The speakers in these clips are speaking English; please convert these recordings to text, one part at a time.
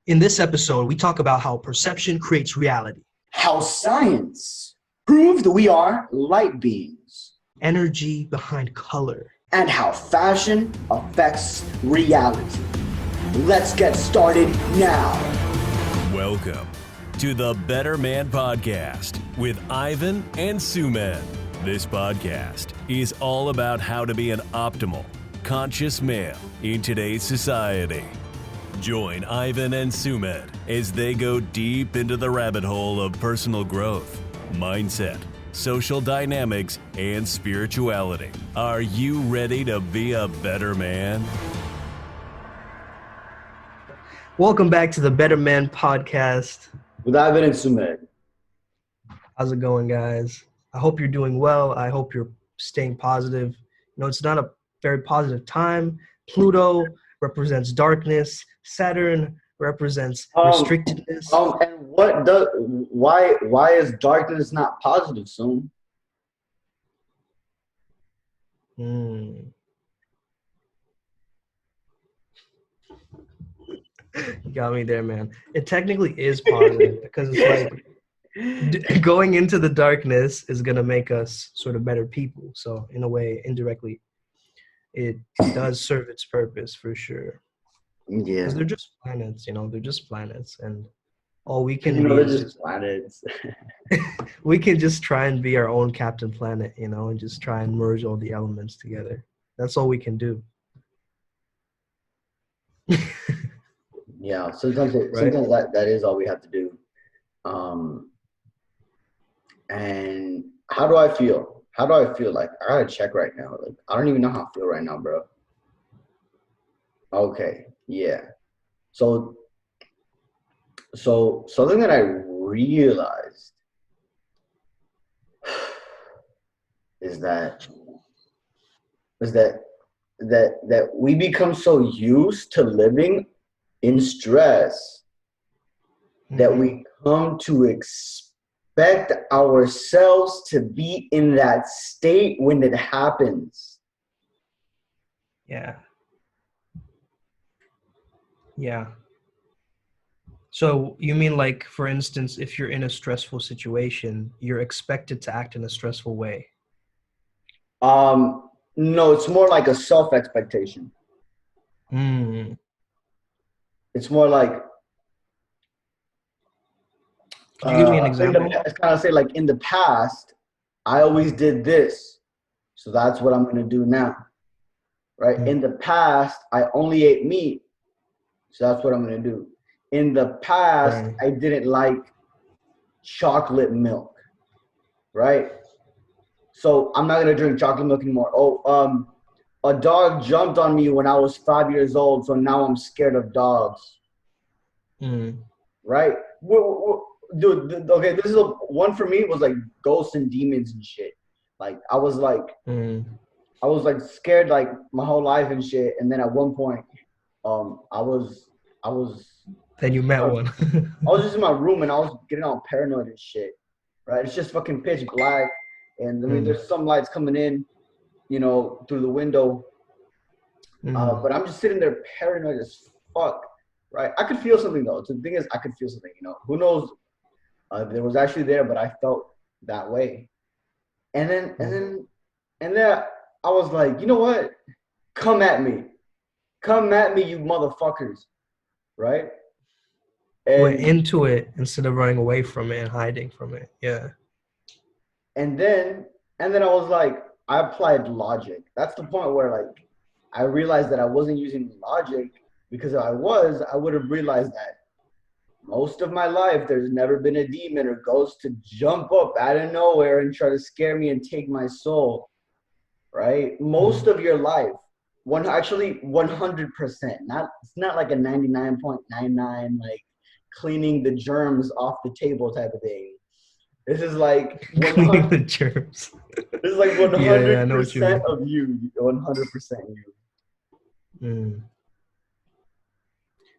In this episode, we talk about how perception creates reality, How science proved we are light beings, energy behind color, and how fashion affects reality. Let's get started now. Welcome to the Better Man Podcast with Ivan and Sumedh. This podcast is all about how to be an optimal, conscious male in today's society. Join Ivan and Sumedh as they go deep into the rabbit hole of personal growth, mindset, social dynamics, and spirituality. Are you ready to be a better man? Welcome back to the Better Man Podcast. With Ivan and Sumedh. How's it going, guys? I hope you're doing well. I hope you're staying positive. You know, it's not a very positive time. Pluto represents darkness. Saturn represents restrictedness. And why is darkness not positive, Sum? You got me there, man. It technically is positive because it's like going into the darkness is going to make us sort of better people. So in a way, indirectly, it does serve its purpose for sure. Yeah. Because they're just planets, they're just planets. And all we can they're be just planets. we can just try and be our own Captain Planet, and just try and merge all the elements together. That's all we can do. Yeah, sometimes that is all we have to do. And how do I feel? Like, I gotta check right now. Like, I don't even know how I feel right now, bro. Okay, yeah. So something that I realized is that we become so used to living in stress that we come to expect ourselves to be in that state when it happens. Yeah. So you mean, like, for instance, if you're in a stressful situation, you're expected to act in a stressful way? No, it's more like a self-expectation. It's more like, could you give me an example? It's kind of say, like, in the past, I always did this, so that's what I'm going to do now, right? In the past, I only ate meat, so that's what I'm going to do. In the past, I didn't like chocolate milk, right? So I'm not going to drink chocolate milk anymore. A dog jumped on me when I was 5 years old, so now I'm scared of dogs. Right? Dude, okay, this is one for me was like ghosts and demons and shit. Like, I was scared like my whole life and shit. And then at one point, I was. Then you met one. I was just in my room and I was getting all paranoid and shit. Right? It's just fucking pitch black, and I mean, there's some lights coming in, through the window. But I'm just sitting there paranoid as fuck. Right? I could feel something though. The thing is, I could feel something. Who knows? There was actually there, but I felt that way. And then I was like, you know what? Come at me, you motherfuckers, right? And went into it instead of running away from it and hiding from it. Yeah. And then I was like, I applied logic. That's the point where, like, I realized that I wasn't using logic, because if I would have realized that most of my life there's never been a demon or ghost to jump up out of nowhere and try to scare me and take my soul, right? Most of your life, 100%. It's not like a 99.99, like, cleaning the germs off the table type of thing. This is like cleaning the germs. This is like 100% of you, 100% you.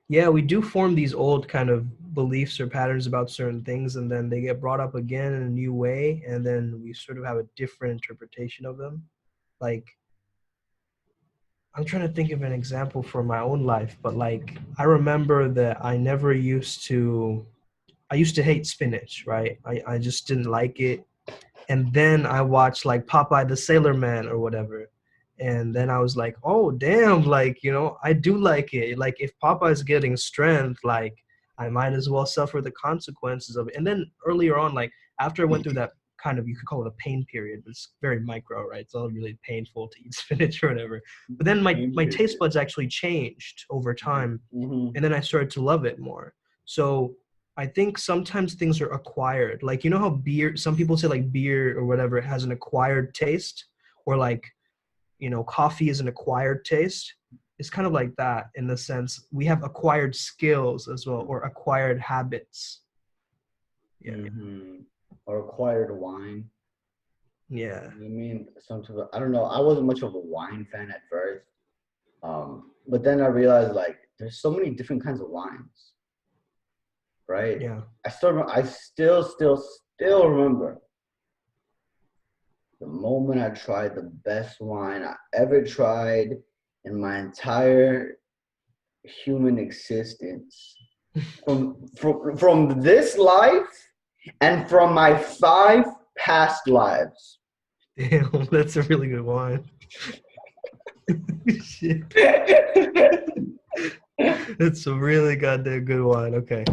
Yeah, we do form these old kind of beliefs or patterns about certain things, and then they get brought up again in a new way, and then we sort of have a different interpretation of them. Like, I'm trying to think of an example for my own life, but like I remember that I used to hate spinach, right? I just didn't like it. And then I watched like Popeye the Sailor Man or whatever. And then I was like, oh damn, like, I do like it. Like if Popeye's getting strength, like I might as well suffer the consequences of it. And then earlier on, like after I went through that kind of, you could call it a pain period, but it's very micro, right? It's all really painful to eat spinach or whatever. But then my taste buds actually changed over time. Mm-hmm. And then I started to love it more. So I think sometimes things are acquired. Like, you know how some people say like beer or whatever has an acquired taste, or like, coffee is an acquired taste. It's kind of like that in the sense we have acquired skills as well, or acquired habits. Yeah. Mm-hmm. Or acquired wine. Yeah. I mean, I don't know. I wasn't much of a wine fan at first. But then I realized like there's so many different kinds of wines, right? Yeah. I still remember the moment I tried the best wine I ever tried in my entire human existence. From this life and from my 5 past lives. Damn, that's a really good wine. Shit. That's a really goddamn good wine. Okay.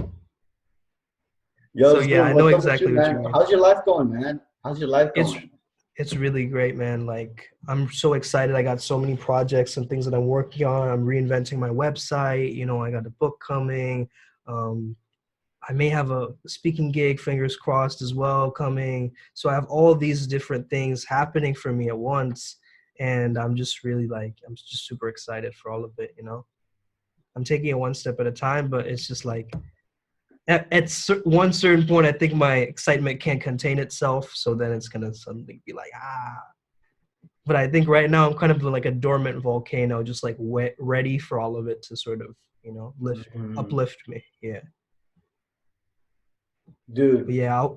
Yo, So yeah, I know exactly what you mean. How's your life going, man? How's your life going? It's really great, man. Like I'm so excited. I got so many projects and things that I'm working on. I'm reinventing my website. I got a book coming. I may have a speaking gig, fingers crossed, as well coming. So I have all these different things happening for me at once, and I'm just super excited for all of it. I'm taking it one step at a time, but it's just like at one certain point, I think my excitement can't contain itself. So then it's going to suddenly be like, But I think right now I'm kind of like a dormant volcano, just like ready for all of it to sort of, uplift me. Yeah. Dude. But yeah.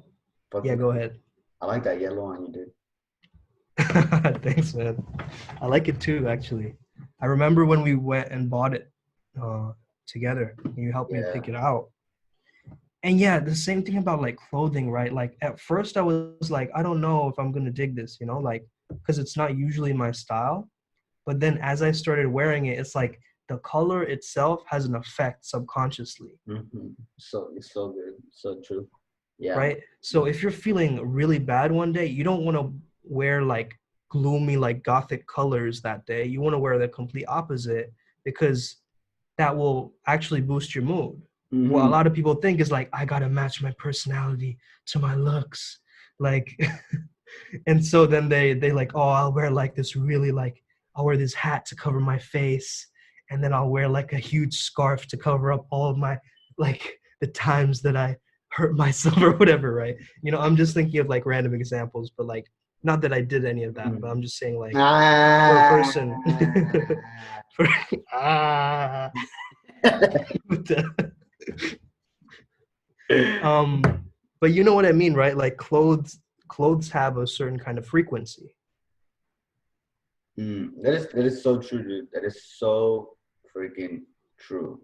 Go ahead. I like that yellow on you, dude. Thanks, man. I like it too, actually. I remember when we went and bought it together. You helped me pick it out. And yeah, the same thing about like clothing, right? Like at first I was like, I don't know if I'm going to dig this, like, because it's not usually my style. But then as I started wearing it, it's like the color itself has an effect subconsciously. Mm-hmm. So it's so good. So true. Yeah. Right. So if you're feeling really bad one day, you don't want to wear like gloomy, like gothic colors that day. You want to wear the complete opposite, because that will actually boost your mood. Mm-hmm. What a lot of people think is like, I got to match my personality to my looks. Like, and so then they like, oh, I'll wear like this really like, I'll wear this hat to cover my face. And then I'll wear like a huge scarf to cover up all of my, like the times that I hurt myself or whatever, right? I'm just thinking of like random examples, but like, not that I did any of that, but I'm just saying like, for a person, but you know what I mean, right? Like clothes have a certain kind of frequency. That is so true, dude. That is so freaking true.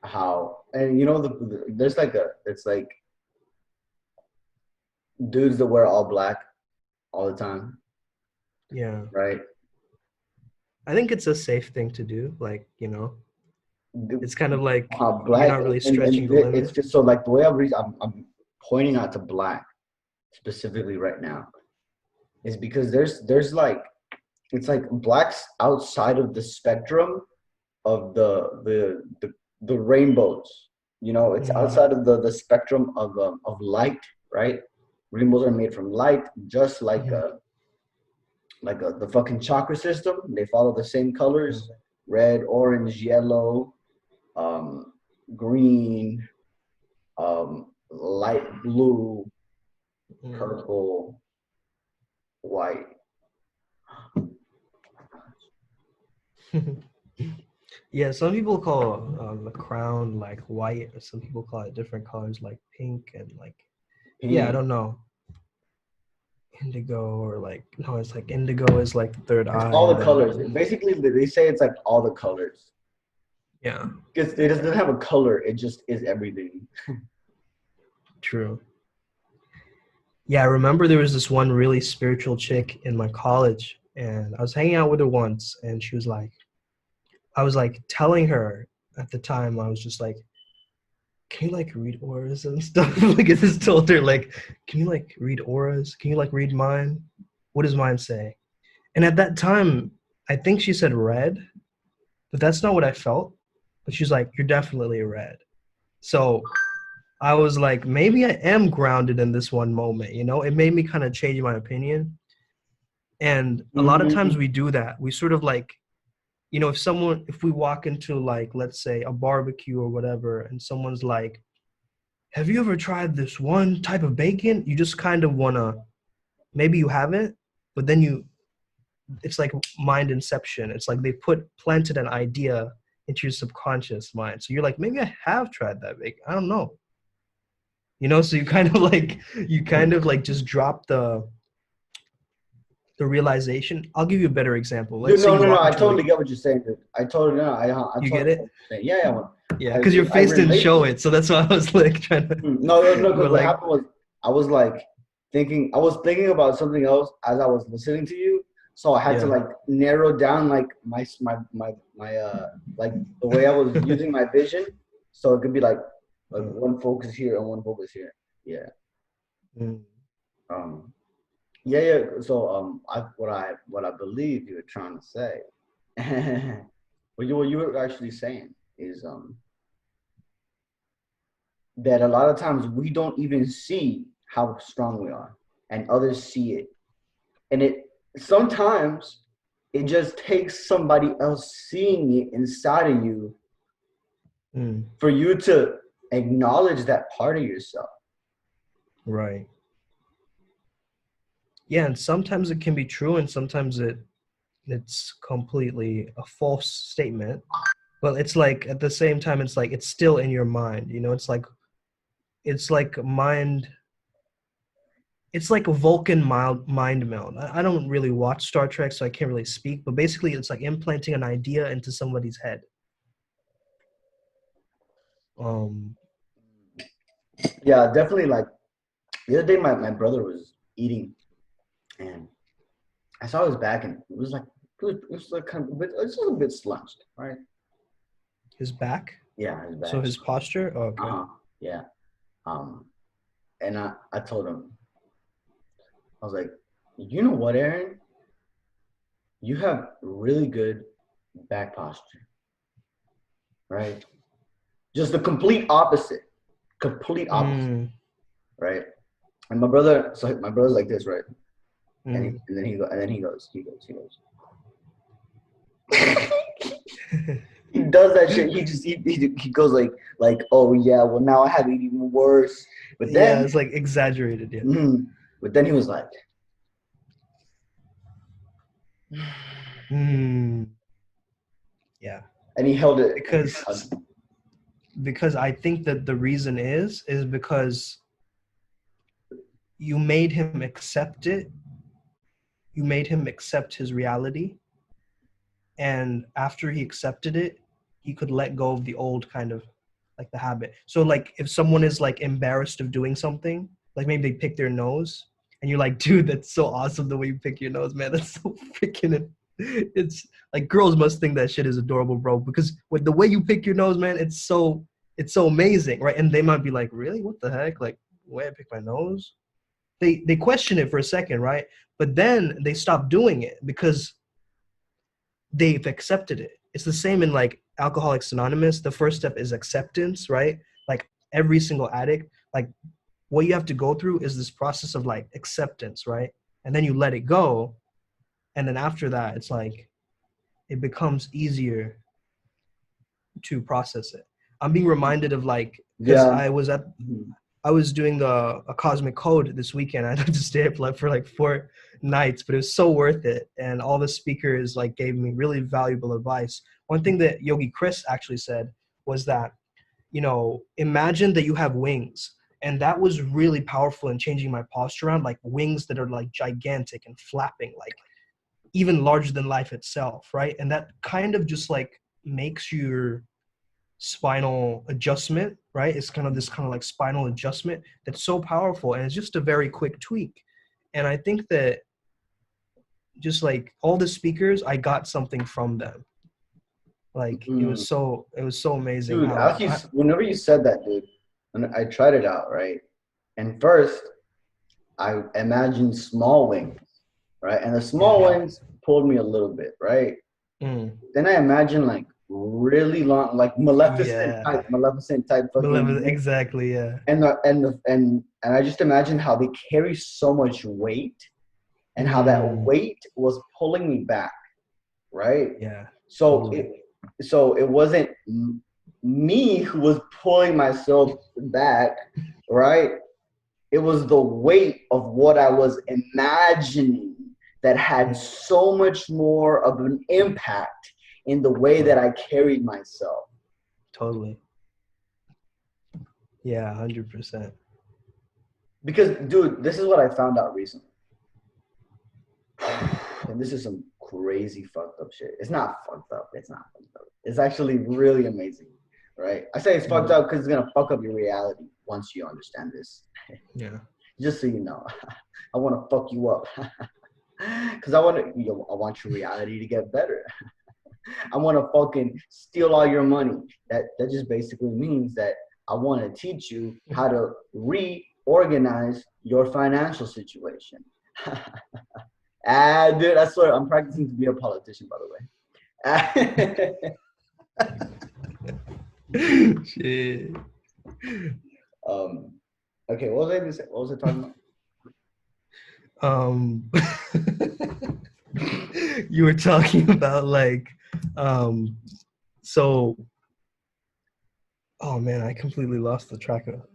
How, and there's like it's like dudes that wear all black all the time. Yeah. Right. I think it's a safe thing to do. Like, it's kind of like black, you're not really stretching the limit. It's just so like the way I'm pointing out to black specifically right now is because there's like, it's like black's outside of the spectrum of the rainbows. It's outside of the spectrum of light, right? Rainbows are made from light, just like the fucking chakra system. They follow the same colors: red, orange, yellow, green, light blue, purple, white. Yeah, some people call the crown like white, or some people call it different colors like pink and like pink. Yeah, I don't know. Indigo, or like, no, it's like indigo is like the third It's eye. all and the then- colors. Basically, they say it's like all the colors. Yeah, Because it doesn't have a color. It just is everything. true. Yeah, I remember there was this one really spiritual chick in my college, and I was hanging out with her once, and she was like, I was like telling her at the time, I was just like, can you like read auras and stuff? Like I just told her like, can you like read auras? Can you like read mine? What does mine say? And at that time, I think she said red, but that's not what I felt. But she's like, you're definitely a red. So I was like, maybe I am grounded in this one moment, you know? It made me kind of change my opinion. And a lot of times we do that. We sort of like, you know, if we walk into like, let's say a barbecue or whatever, and someone's like, have you ever tried this one type of bacon? You just kind of want to, maybe you haven't, but then it's like mind inception. It's like they planted an idea into your subconscious mind. So you're like, maybe I have tried that bacon. I don't know. You know, so you kind of like just drop the realization. I'll give you a better example. Let's say No. I into totally get what you're saying. Dude. I totally know. I You totally get get it? what you're saying. Yeah. Yeah, because your face didn't relate show to it, so that's why I was like trying to. No. But Because what like, happened was I was like thinking. I was thinking about something else as I was listening to you. So I had to Yeah. like narrow down like my like the way I was using my vision, so it could be like one focus here and one focus here. Yeah. Mm, Yeah. So what I believe you were trying to say, what you were actually saying is that a lot of times we don't even see how strong we are, and others see it, and sometimes it just takes somebody else seeing it inside of you mm, for you to acknowledge that part of yourself. right. Yeah, and sometimes it can be true, and sometimes it's completely a false statement. But it's like at the same time, it's like it's still in your mind. You know, it's like mind. It's like a Vulcan mind meld. I don't really watch Star Trek, so I can't really speak. But basically, it's like implanting an idea into somebody's head. Yeah, definitely. Like the other day, my brother was eating, and I saw his back, and it was like kind of it's a bit slunched, right? His back. Yeah, his back. So his posture. Oh, okay. Yeah. And I told him, I was like, you know what, Aaron? You have really good back posture, right? Just the complete opposite, right? And my brother's like this, right? And then he goes. He does that shit. He goes like, oh yeah, well now I have it even worse. But then yeah, it's like exaggerated. Yeah. But then he was like, yeah. And he held it because I think that the reason is because you made him accept it. You made him accept his reality. And after he accepted it, he could let go of the old kind of like the habit. So like if someone is like embarrassed of doing something, like maybe they pick their nose and you're like, dude, that's so awesome the way you pick your nose, man. That's so freaking, it's like girls must think that shit is adorable, bro, because with the way you pick your nose, man, it's so amazing, right? And they might be like, really? What the heck? Like the way I pick my nose? They question it for a second, right? But then they stop doing it because they've accepted it. It's the same in like Alcoholics Anonymous. The first step is acceptance, right? Like every single addict, like what you have to go through is this process of like acceptance, right? And then you let it go. And then after that, it's like, it becomes easier to process it. I'm being reminded of like, because I was doing a cosmic code this weekend. I had to stay up for like 4 nights, but it was so worth it. And all the speakers like gave me really valuable advice. One thing that Yogi Chris actually said was that, you know, imagine that you have wings And that was really powerful in changing my posture around, like wings that are like gigantic and flapping, like even larger than life itself, right? And that kind of just like makes your spinal adjustment, right? It's kind of this kind of like spinal adjustment that's so powerful, and it's just a very quick tweak. And I think that just like all the speakers, I got something from them. Like it was so amazing. Dude, How whenever you said that, dude, and I tried it out, right? And first, I imagined small wings, right? And the small wings pulled me a little bit, right? Then I imagined like really long, like Maleficent type fucking wings. Exactly, yeah. And I just imagined how they carry so much weight, and how that weight was pulling me back, right? Yeah. So Totally. it wasn't me who was pulling myself back, right? It was the weight of what I was imagining that had so much more of an impact in the way that I carried myself. Totally. Yeah, 100%. Because, dude, this is what I found out recently. And this is some crazy fucked up shit. It's not fucked up. It's not fucked up. It's actually really amazing, right? I say it's fucked up because it's going to fuck up your reality once you understand this. Yeah. Just so you know. I want to fuck you up. Because I want your reality to get better. I want to fucking steal all your money. That just basically means that I want to teach you how to reorganize your financial situation. Dude, I swear, I'm practicing to be a politician, by the way. Shit. Okay, what was I going to say? What was I talking about? You were talking about like, so. Oh man, I completely lost the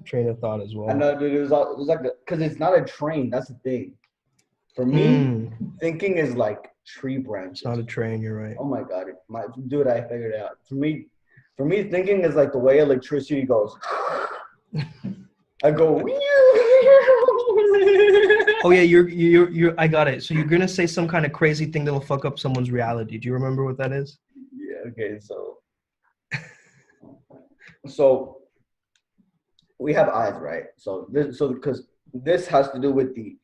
train of thought as well. I know, dude. It was like because it's not a train. That's the thing. For me, thinking is like tree branches. It's not a train. You're right. Oh my god, dude! I figured it out. For me, thinking is like the way electricity goes. I go. Oh yeah, you're. I got it. So you're gonna say some kind of crazy thing that'll fuck up someone's reality. Do you remember what that is? Yeah. Okay. So we have eyes, right? So because this has to do with the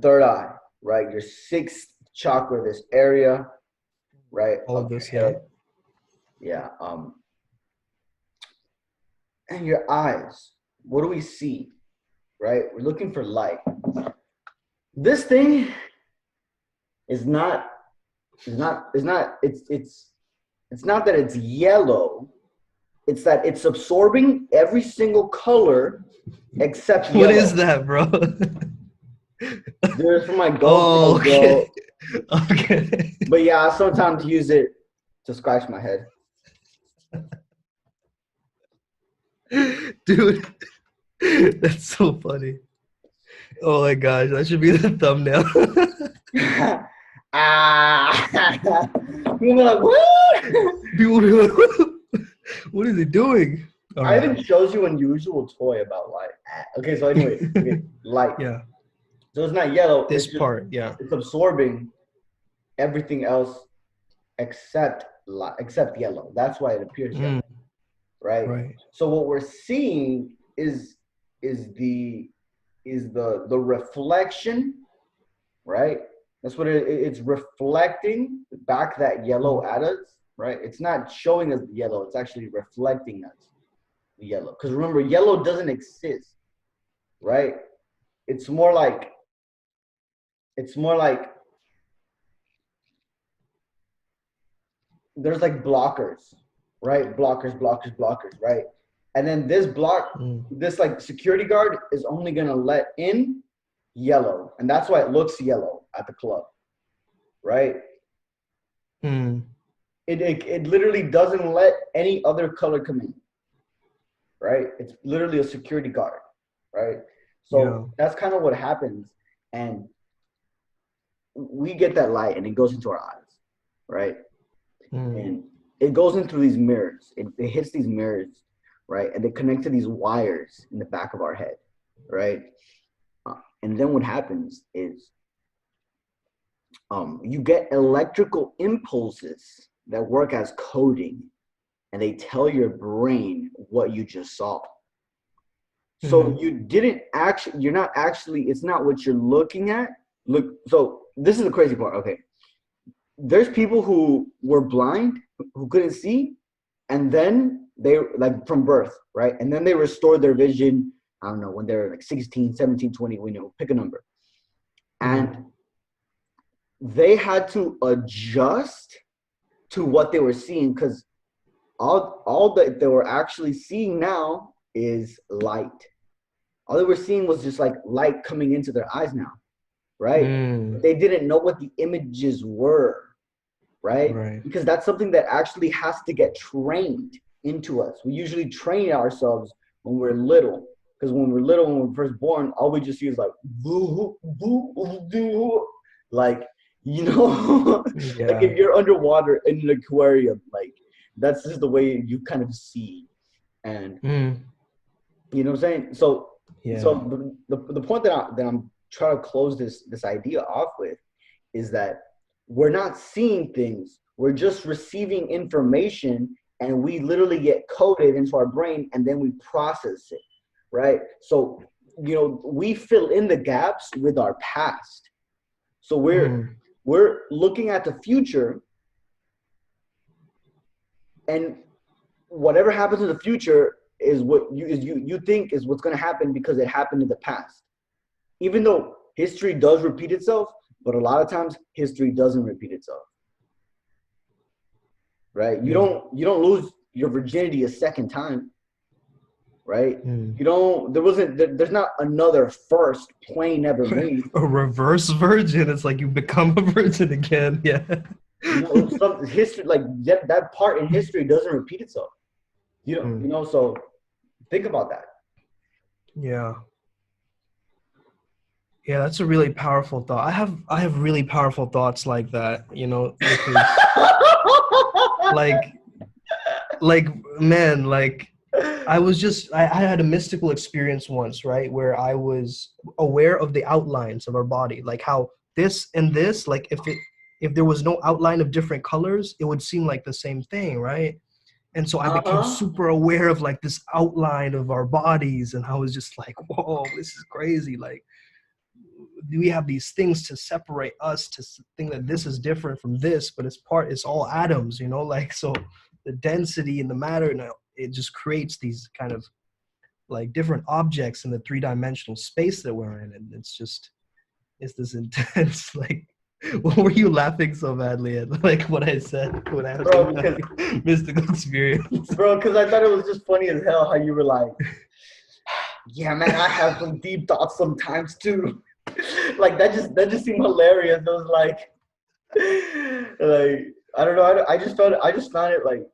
third eye, right? Your sixth chakra, this area, right? All of this, yeah. Yeah. And your eyes, what do we see? Right? We're looking for light. This thing is not that it's yellow. It's that it's absorbing every single color except yellow. What is that, bro? There's for my GoPro, okay. bro. Okay. But yeah, I sometimes use it to scratch my head. Dude, that's so funny. Oh my gosh, that should be the thumbnail. People are like, what? People be like, what is he doing? I even shows you an unusual toy about light. Okay, so anyway, light. Yeah. So it's not yellow. This part, yeah. It's absorbing everything else except yellow. That's why it appears yellow. Right? So what we're seeing is the reflection, right? That's what it's reflecting back that yellow at us, right? It's not showing us the yellow, it's actually reflecting us the yellow. Because remember, yellow doesn't exist, right? It's more like there's like blockers, right? Blockers, right? And then this this like security guard is only gonna let in yellow, and that's why it looks yellow at the club, right? It literally doesn't let any other color come in, right? It's literally a security guard, right? So that's kind of what happens, and we get that light, and it goes into our eyes, right? And it goes into these mirrors. It hits these mirrors right? And they connect to these wires in the back of our head, right? And then what happens is you get electrical impulses that work as coding, and they tell your brain what you just saw. So you're not actually, it's not what you're looking at. Look, so this is the crazy part. Okay. There's people who were blind, who couldn't see, and then they, like, from birth, right? And then they restored their vision, I don't know, when they're like 16, 17, 20, we know, pick a number. And they had to adjust to what they were seeing, because all that they were actually seeing now is light. All they were seeing was just like light coming into their eyes now, right? But they didn't know what the images were, right? Because that's something that actually has to get trained into us. We usually train ourselves when we're little, because when we're little, when we're first born, all we just see is like, boo, boo, boo, like, you know, like if you're underwater in an aquarium, like, that's just the way you kind of see. And you know what I'm saying? So the point that I'm trying to close this idea off with is that we're not seeing things, we're just receiving information, and we literally get coded into our brain, and then we process it, right? So, you know, we fill in the gaps with our past. So we're looking at the future, and whatever happens in the future is what you think is what's going to happen because it happened in the past. Even though history does repeat itself, but a lot of times history doesn't repeat itself. Right? You don't lose your virginity a second time. Right? There's not another first plane ever made. A reverse virgin. It's like you become a virgin again. Yeah. You know, some history, like that part in history doesn't repeat itself. You know, so think about that. Yeah. Yeah, that's a really powerful thought. I have really powerful thoughts like that, you know, because like man, like I had a mystical experience once, right, where I was aware of the outlines of our body, like how this and this, like if there was no outline of different colors, it would seem like the same thing, right? And so I became super aware of like this outline of our bodies, and I was just like, whoa, this is crazy. Like, we have these things to separate us, to think that this is different from this, but it's all atoms, you know, like, so the density and the matter, and it just creates these kind of like different objects in the three-dimensional space that we're in. And it's this intense, like, what were you laughing so badly at? Like what I said when I had mystical experience. Bro, because I thought it was just funny as hell how you were like, yeah, man, I have some deep thoughts sometimes too. Like that just seemed hilarious. It was like I don't know. I just found it like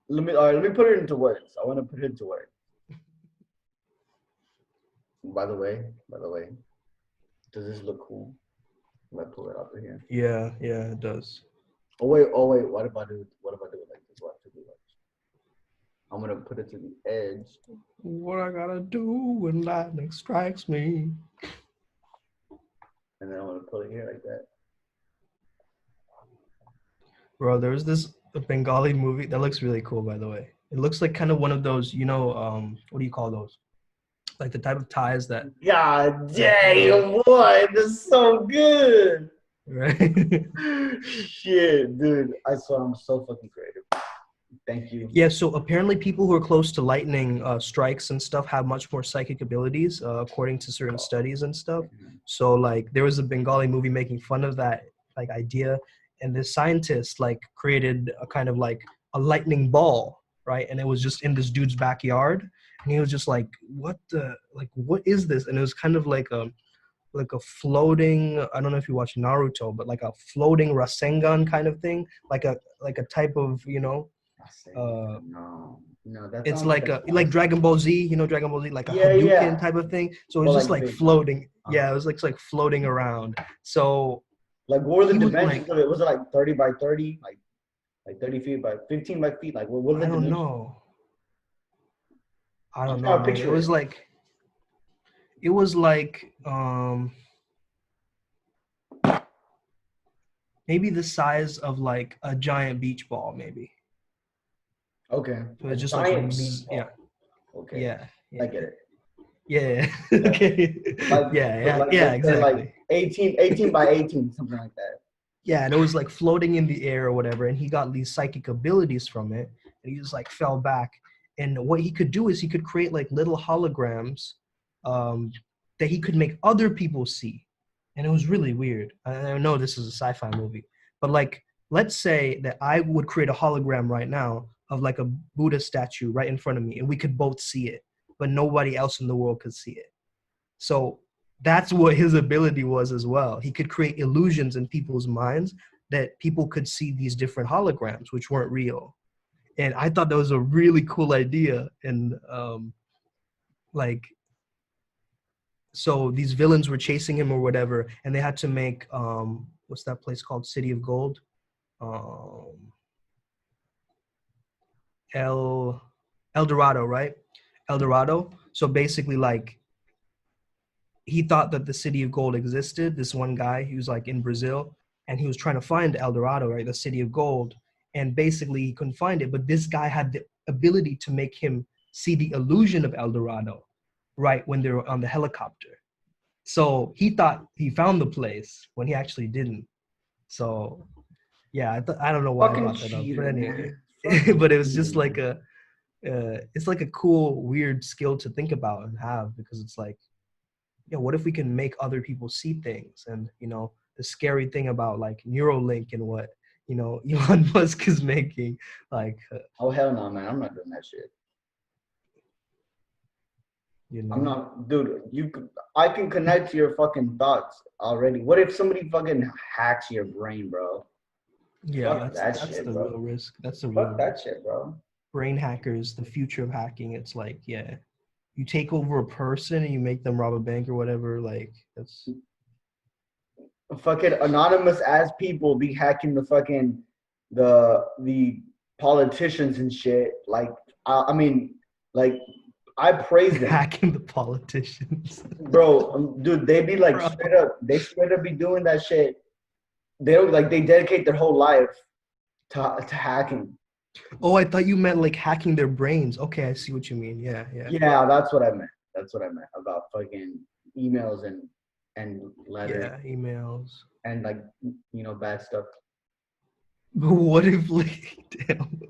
let me put it into words. I want to put it into words. By the way, does this look cool? Let me pull it up here. Yeah, it does. Oh wait. What if I do it like this? What to do like this? I'm gonna put it to the edge. What I gotta do when lightning strikes me? And then I'm gonna put it here like that. Bro, there was this Bengali movie that looks really cool, by the way. It looks like kind of one of those, you know, what do you call those? Like the type of ties that. God dang, boy, this is so good. Right? Shit, dude. I swear I'm so fucking creative. Thank you. Yeah, so apparently people who are close to lightning strikes and stuff have much more psychic abilities, according to certain studies and stuff. So, like, there was a Bengali movie making fun of that, like, idea, and this scientist, like, created a kind of, like, a lightning ball, right? And it was just in this dude's backyard, and he was just like, what is this? And it was kind of like a floating, I don't know if you watch Naruto, but like a floating Rasengan kind of thing, like a type of, you know, no, that's it's like Dragon Ball Z, you know, Dragon Ball Z, like a Hadouken type of thing. So it was just like floating. Yeah, it was like floating around. So like, what were the dimensions of it? Was it like 30 by 30? Like, Like 30 feet by 15 by feet. Like what was I the don't dimension? know. I I'm don't know, trying to man. picture it. It was like maybe the size of like a giant beach ball, maybe. Okay. So A it's just like giant beach yeah, ball. Okay. yeah, I yeah, get it. yeah. Yeah. Okay. Like Yeah, like yeah, let's say like exactly. 18 by 18, something like that. Yeah, and it was like floating in the air or whatever, and he got these psychic abilities from it, and he just like fell back. And what he could do is he could create like little holograms um, that he could make other people see, and it was really weird. I know this is a sci-fi movie, but like let's say that I would create a hologram right now of like a Buddha statue right in front of me, and we could both see it, but nobody else in the world could see it. So that's what his ability was as well. He could create illusions in people's minds that people could see these different holograms, which weren't real. And I thought that was a really cool idea. And like, so these villains were chasing him or whatever, and they had to make what's that place called? City of Gold. Um, El El Dorado, right? El Dorado. So basically, like he thought that the city of gold existed. This one guy, he was like in Brazil, and he was trying to find El Dorado, right, the city of gold, and basically he couldn't find it. But this guy had the ability to make him see the illusion of El Dorado, right, when they were on the helicopter. So he thought he found the place when he actually didn't. So yeah, I don't know why I Fucking brought that up, but cheater, anyway, man. Fucking but it was cheater, just like man. it's like a cool, weird skill to think about and have because it's like what if we can make other people see things? And the scary thing about like Neuralink and what Elon Musk is making, like Oh hell no, man. I'm not doing that shit. you I'm know, not, dude. I can connect to your fucking thoughts already. What if somebody fucking hacks your brain, bro? yeah, Fuck that's that that's shit, the bro. real risk. That's the real Fuck that risk. shit, bro. Brain hackers, the future of hacking. It's like, yeah, you take over a person and you make them rob a bank or whatever. Like that's Fucking anonymous ass people be hacking the politicians and shit. Like I mean, like I praise them, hacking the politicians. bro. Dude, they be like Bro. straight up. They straight up be doing that shit. They don't like. They dedicate their whole life to hacking. Oh, I thought you meant like hacking their brains. Okay, I see what you mean. Yeah, yeah. Yeah, that's what I meant. That's what I meant about fucking emails and letters Yeah, emails. and like bad stuff. But what if like damn,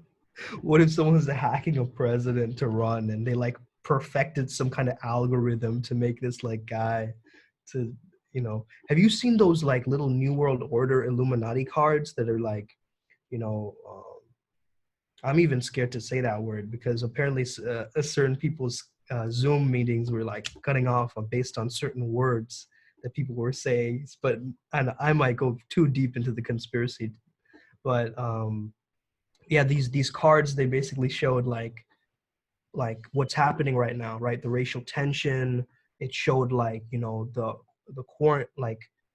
what if someone's hacking a president to run and they like perfected some kind of algorithm to make this like guy to have you seen those like little New World Order Illuminati cards that are like, you know, I'm even scared to say that word because apparently certain people's Zoom meetings were like cutting off based on certain words that people were saying. But and I might go too deep into the conspiracy, but yeah, these cards they basically showed like what's happening right now, right? The racial tension. It showed like the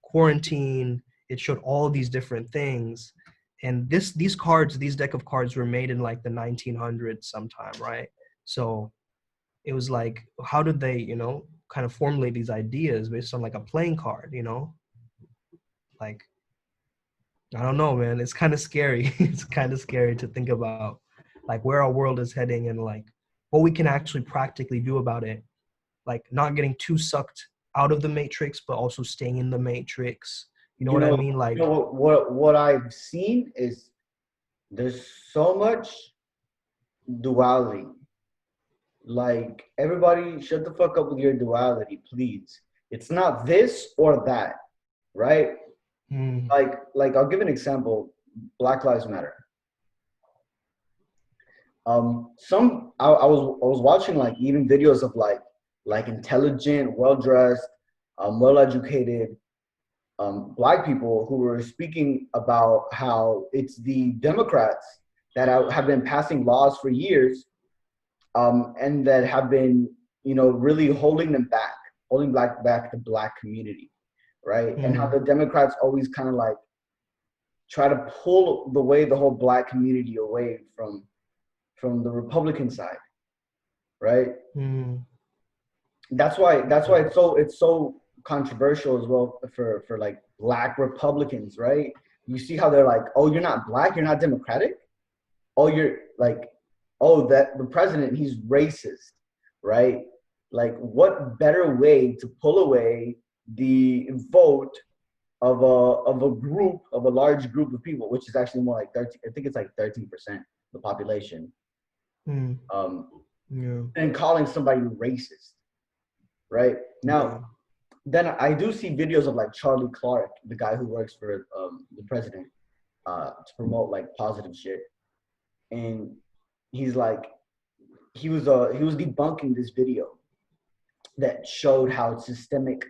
quarantine. It showed all these different things, and these deck of cards were made in like the 1900s sometime, right? So it was like, how did they kind of formulate these ideas based on like a playing card, like I don't know, man. It's kind of scary. It's kind of scary to think about like where our world is heading and like what we can actually practically do about it. Like not getting too sucked out of the matrix, but also staying in the matrix. You know You what I know, mean? you know Like, what I've seen is there's so much duality. Like everybody, shut the fuck up with your duality, please. It's not this or that, right? mm, Like I'll give an example. Black Lives Matter. I was watching like even videos of like intelligent, well dressed, well educated black people who were speaking about how it's the Democrats that have been passing laws for years, and that have been really holding them back, holding back the black community, right? And how mm, the Democrats always kind of like try to pull the whole black community away from the Republican side, right? Mm. That's why it's so controversial as well for like black Republicans, right? You see how they're like, oh, you're not black, you're not Democratic. Oh, you're like, oh, that the president, he's racist, right? Like, what better way to pull away the vote of a large group of people, which is actually more like 13, I think it's like 13% of the population, Mm. um, Yeah. and calling somebody racist, right? Now, then I do see videos of like Charlie Clark, the guy who works for the president, to promote like positive shit, and he's like, he was debunking this video that showed how systemic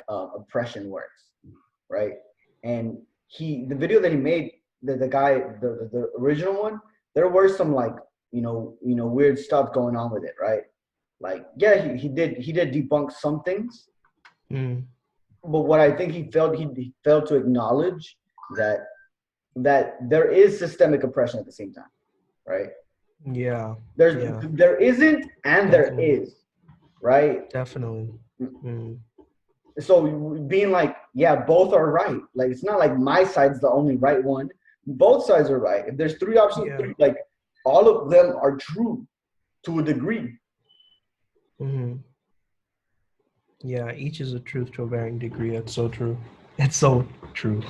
oppression works, right? And the video that he made, the guy, the original one, there were some like weird stuff going on with it, right? Like, yeah, he did debunk some things, Mm. but what I think he failed to acknowledge that there is systemic oppression at the same time, right? Yeah. There isn't and there Definitely. is, right? Definitely. Mm. So being like, yeah, both are right. Like, it's not like my side's the only right one. Both sides are right. If there's three options, Yeah. like, all of them are true to a degree. Mm-hmm. Yeah, each is a truth to a varying degree. That's so true. It's so true.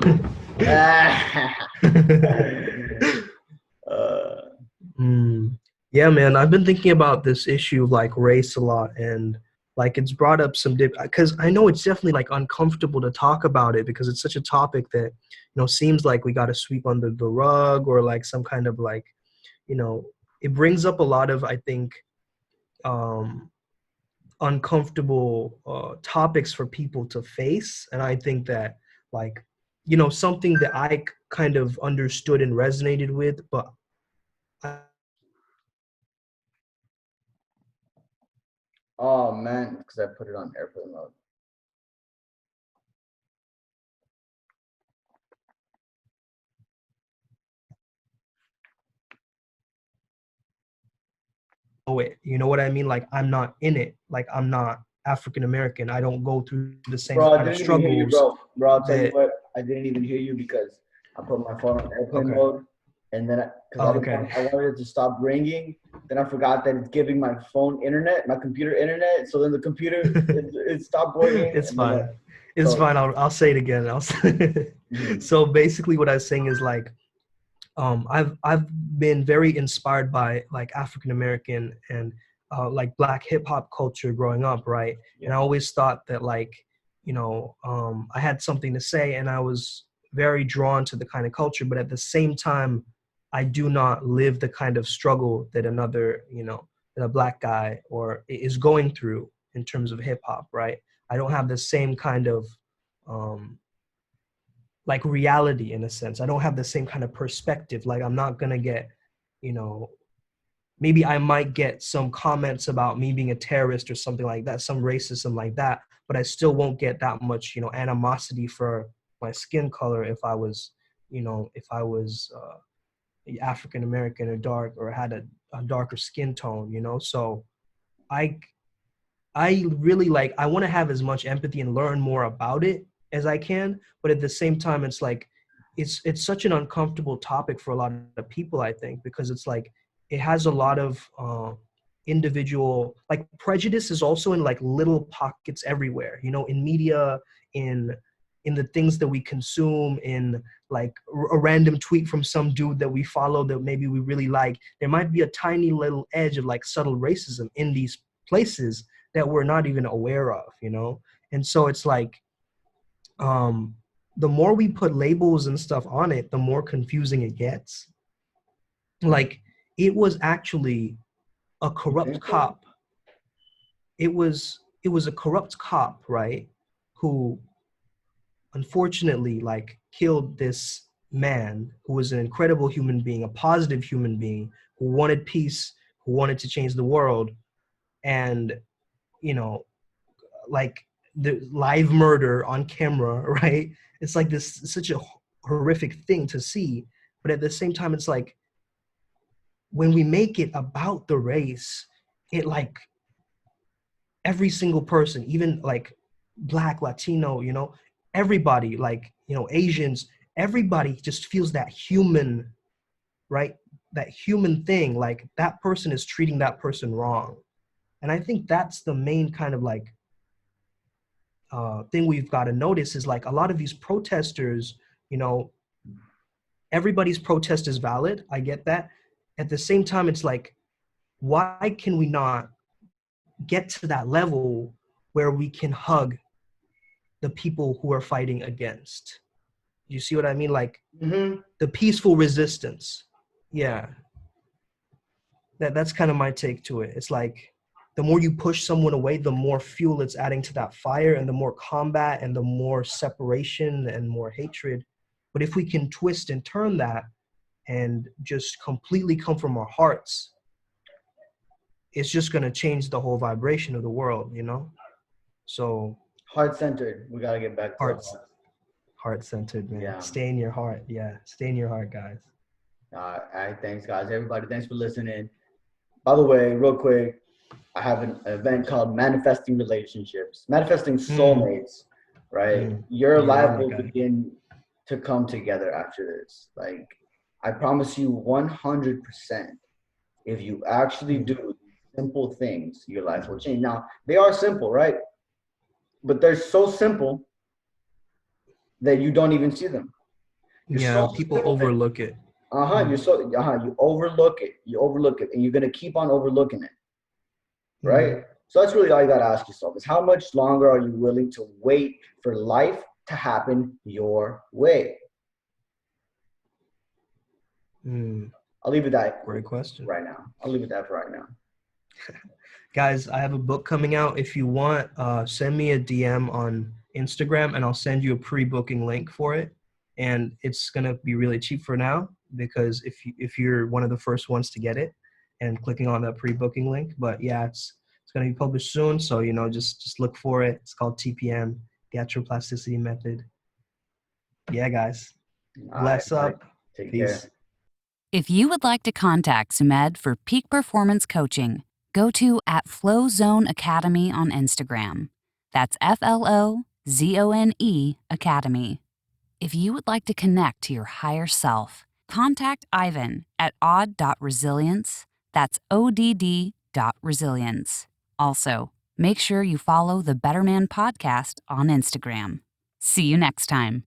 Yeah, man, I've been thinking about this issue of like race a lot, and like it's brought up some because I know it's definitely like uncomfortable to talk about it because it's such a topic that seems like we got to sweep under the rug or like some kind of like it brings up a lot of, I think, uncomfortable topics for people to face. And I think that like something that I kind of understood and resonated with, but Oh man, because I put it on airplane mode. it, you know what I mean? Like, I'm not in it. Like, I'm not African American. I don't go through the same Bro, I kind of didn't even hear you, struggles. bro. I'll tell you that what, I didn't even hear you because I put my phone on airplane Okay. mode, and then because I wanted it to stop ringing, then I forgot that it's giving my phone internet, my computer internet. So then the computer it stopped working. It's and then fine. It's fine. I'll say it again. So basically, what I was saying is like, I've been very inspired by like African American and like Black hip hop culture growing up, right? Yeah. And I always thought that like, I had something to say, and I was very drawn to the kind of culture, but at the same time, I do not live the kind of struggle that another, that a Black guy or is going through in terms of hip hop, right? I don't have the same kind of like reality in a sense. I don't have the same kind of perspective. Like, I'm not gonna get, maybe I might get some comments about me being a terrorist or something like that, some racism like that, but I still won't get that much, animosity for my skin color if I was, African American or dark or had a darker skin tone, So I really like, I want to have as much empathy and learn more about it as I can, but at the same time, it's like, it's such an uncomfortable topic for a lot of people, I think, because it's like, it has a lot of individual, like prejudice is also in like little pockets everywhere, in media, in the things that we consume, in like a random tweet from some dude that we follow that maybe we really like. There might be a tiny little edge of like subtle racism in these places that we're not even aware of, And so it's like, the more we put labels and stuff on it, the more confusing it gets. Like, it was actually a corrupt cop. It was a corrupt cop, right? Who unfortunately like killed this man who was an incredible human being, a positive human being who wanted peace, who wanted to change the world. And, like the live murder on camera, right? It's like this, such a horrific thing to see. But at the same time, it's like when we make it about the race, it like every single person, even like Black, Latino, you know, everybody, like, you know, Asians, everybody just feels that human, right? That human thing, like that person is treating that person wrong. And I think that's the main kind of like thing we've got to notice is like a lot of these protesters, you know, everybody's protest is valid. I get that. At the same time, it's like, why can we not get to that level where we can hug the people who are fighting against? You see what I mean? Like the peaceful resistance. Yeah. That's kind of my take to it. It's like the more you push someone away, the more fuel it's adding to that fire, and the more combat and the more separation and more hatred. But if we can twist and turn that and just completely come from our hearts, it's just going to change the whole vibration of the world, you know? So heart-centered. We got to get back to heart-centered, man. Yeah. Stay in your heart. Yeah. Stay in your heart, guys. All right. Thanks, guys. Everybody, thanks for listening. By the way, real quick, I have an event called Manifesting Relationships, Manifesting Soulmates, right? Your life will begin to come together after this. Like, I promise you 100%, if you actually do simple things, your life will change. Now, they are simple, right? But they're so simple that you don't even see them. People overlook it. You overlook it. You overlook it, and you're gonna keep on overlooking it, right? So that's really all you gotta ask yourself: is how much longer are you willing to wait for life to happen your way? I'll leave it that. Great question. Right now, I'll leave it that for right now. Guys, I have a book coming out. If you want, send me a DM on Instagram, and I'll send you a pre-booking link for it. And it's gonna be really cheap for now, because if you're one of the first ones to get it and clicking on that pre-booking link. But yeah, it's gonna be published soon, so you know, just look for it. It's called TPM, Theatroplasticity Method. Yeah, guys. Bless up. Take Peace. care. If you would like to contact Sumedh for peak performance coaching, go to @FlowZone Academy on Instagram. That's FLOZONE Academy. If you would like to connect to your higher self, contact Ivan at odd.resilience. That's ODD.resilience. Also, make sure you follow the Better Man Podcast on Instagram. See you next time.